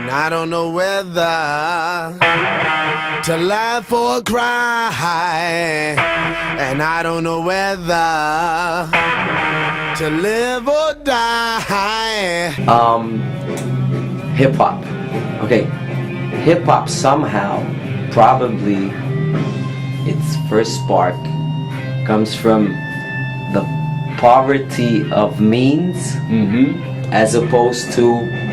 And I don't know whether to laugh or cry. And I don't know whether to live or die. Hip hop. Okay. Hip hop somehow, probably, its first spark comes from the poverty of means, as opposed to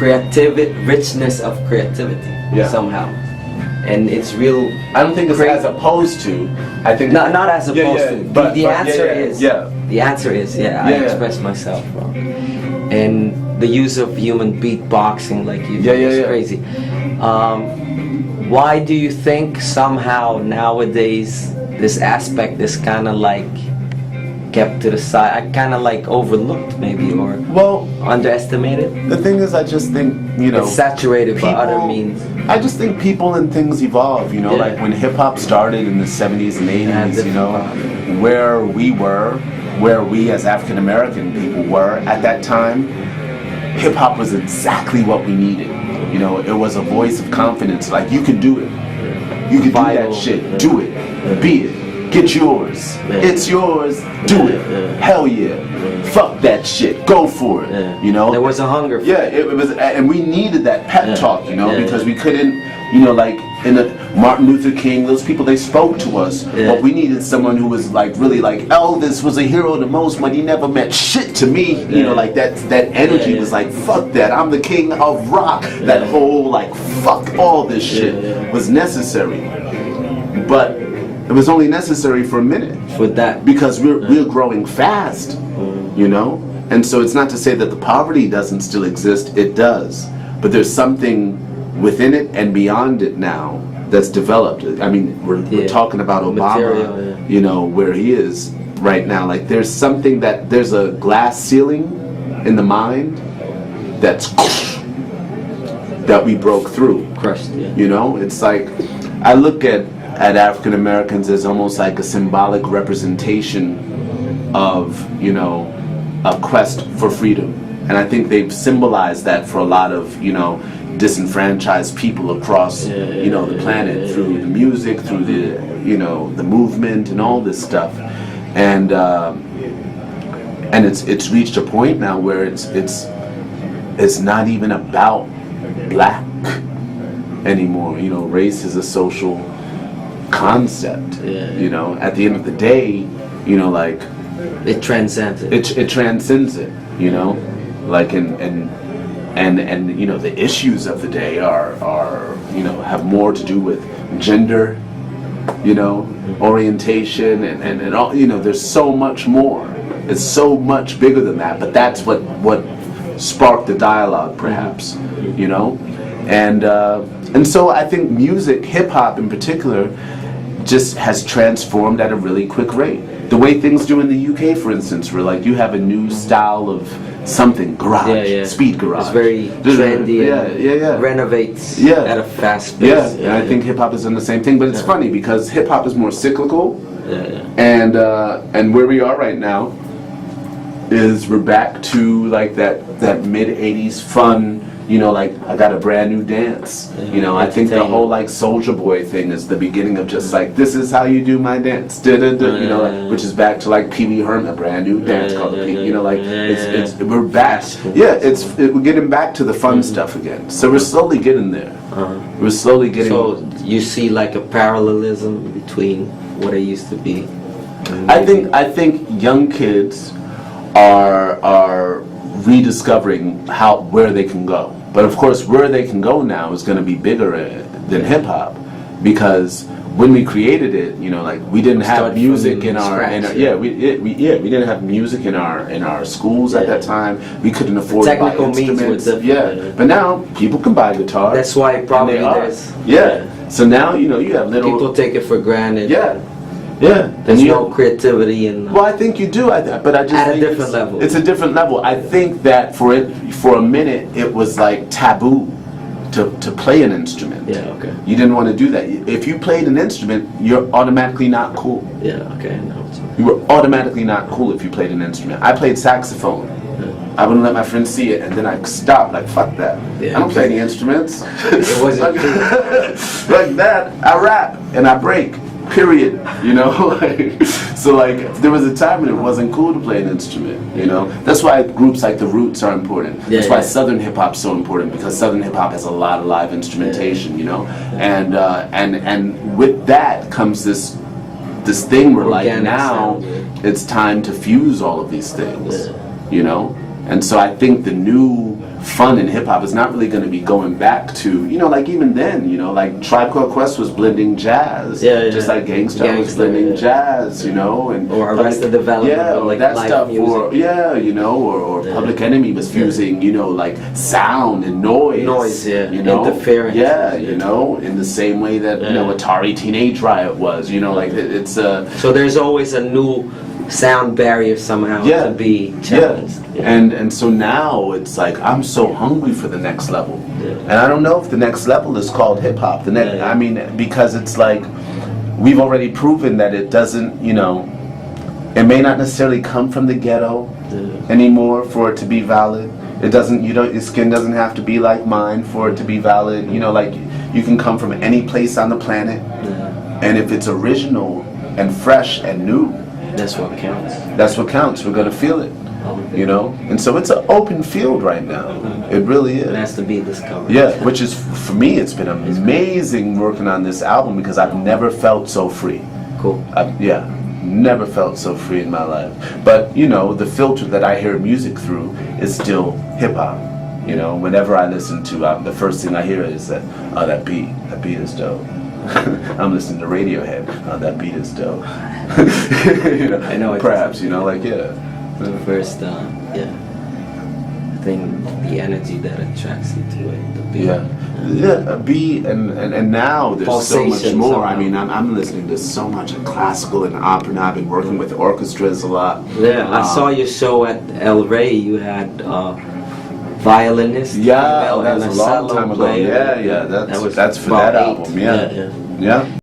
richness of creativity, somehow. And it's real. I don't think it's as opposed to. I think not as opposed to. But the answer is. The answer is I expressed myself wrong. And the use of human beatboxing, like you, is crazy. Why do you think somehow nowadays this aspect is kind of like kept to the side, kind of like overlooked maybe, or underestimated? The thing is, I just think, it's saturated by other means. I just think people and things evolve, like when hip-hop started in the 70s and 80s, where we as African American people were at that time, hip-hop was exactly what we needed. It was a voice of confidence, like, you can do it. You can do that shit. Do it. Be it. Get yours. It's yours. Do it. Hell yeah. Fuck that shit. Go for it. There was a hunger for it. It was, and we needed that pep talk, because we couldn't, like in the Martin Luther King, those people, they spoke to us, but we needed someone who was like really like Elvis was a hero the most, but he never meant shit to me. Like that energy was like, fuck that, I'm the king of rock. That whole like fuck all this shit was necessary, but it was only necessary for a minute. For that, because we're growing fast, and so it's not to say that the poverty doesn't still exist. It does, but there's something within it and beyond it now that's developed. I mean, we're talking about Obama, where he is right now. Like, there's something there's a glass ceiling in the mind that we broke through. Crushed, it's like, I look at African Americans as almost like a symbolic representation of, a quest for freedom. And I think they've symbolized that for a lot of, disenfranchised people across, the planet, through the music, through the, the movement and all this stuff. And it's reached a point now where it's not even about black anymore. Race is a social concept. At the end of the day, like, it transcends it. It transcends it. Like, and the issues of the day are have more to do with gender, orientation, and all. There's so much more. It's so much bigger than that. But that's what sparked the dialogue, perhaps. And so I think music, hip hop in particular, just has transformed at a really quick rate. The way things do in the UK, for instance, where like you have a new style of something, garage, speed garage. It's very trendy and renovates at a fast pace. And I think hip hop is in the same thing, but it's funny because hip hop is more cyclical, and where we are right now is we're back to like that mid '80s fun. Like, I got a brand new dance. I think the whole like Soulja Boy thing is the beginning of just like, this is how you do my dance, which is back to like Pee Wee Herman, a brand new dance called the Pee. It's we're back. We're getting back to the fun stuff again. So we're slowly getting there. We're slowly getting. So you see like a parallelism between what it used to be. I think young kids are rediscovering where they can go. But of course, where they can go now is going to be bigger than hip hop, because when we created it, like, we didn't have music in our we didn't have music in our schools at that time. We couldn't afford to buy instruments. But now people can buy guitars. That's why probably there's So now you have little people take it for granted. There's no creativity in. Well, I think you do, but I just at think a different level. It's a different level. I think that for a minute it was like taboo to play an instrument. You didn't want to do that. If you played an instrument, you're automatically not cool. No. You were automatically not cool if you played an instrument. I played saxophone. I wouldn't let my friends see it, and then I'd stop, like, fuck that. Yeah. I don't play any instruments. It wasn't like that, I rap, and I break, period, you know? Like, so, like, there was a time when it wasn't cool to play an instrument, you know? That's why groups like The Roots are important. That's why Southern hip-hop's so important, because Southern hip-hop has a lot of live instrumentation, you know? And with that comes this thing where, like, organic now sound, it's time to fuse all of these things, you know? And so I think the new fun in hip hop is not really going to be going back to, you know, like even then, you know, like Tribe Called Quest was blending jazz, just like Gangsta was blending jazz, you know, and or Arrested Development, or like that live stuff, music. or you know, or Public Enemy was fusing, you know, like sound and noise, you know, interference, you know, in the same way that you know Atari Teenage Riot was, you know, like it's so there's always a new sound barrier somehow to be challenged. And so now it's like I'm so hungry for the next level, and I don't know if the next level is called hip hop. The next, I mean, because it's like we've already proven that it doesn't, you know, it may not necessarily come from the ghetto anymore for it to be valid. It doesn't, you know, your skin doesn't have to be like mine for it to be valid. You know, like you can come from any place on the planet, and if it's original and fresh and new, that's what counts. That's what counts. We're gonna feel it, you know. And so it's an open field right now. It really is. It has to be discovered. Yeah, which is for me, it's been amazing working on this album because I've never felt so free. Cool. Never felt so free in my life. But you know, the filter that I hear music through is still hip hop. You know, whenever I listen to, the first thing I hear is that, oh, that beat is dope. I'm listening to Radiohead. Oh, that beat is dope. You know, I know. Perhaps, you know, like the first, I think the energy that attracts you to it. The beat. A beat, and now there's so much Pulsation more. somehow. I mean, I'm listening to so much of classical and opera now. I've been working with orchestras a lot. Yeah, I saw your show at El Rey. You had violinist. Yeah, that was a long time ago. Player. Yeah, that's for that album. Yeah.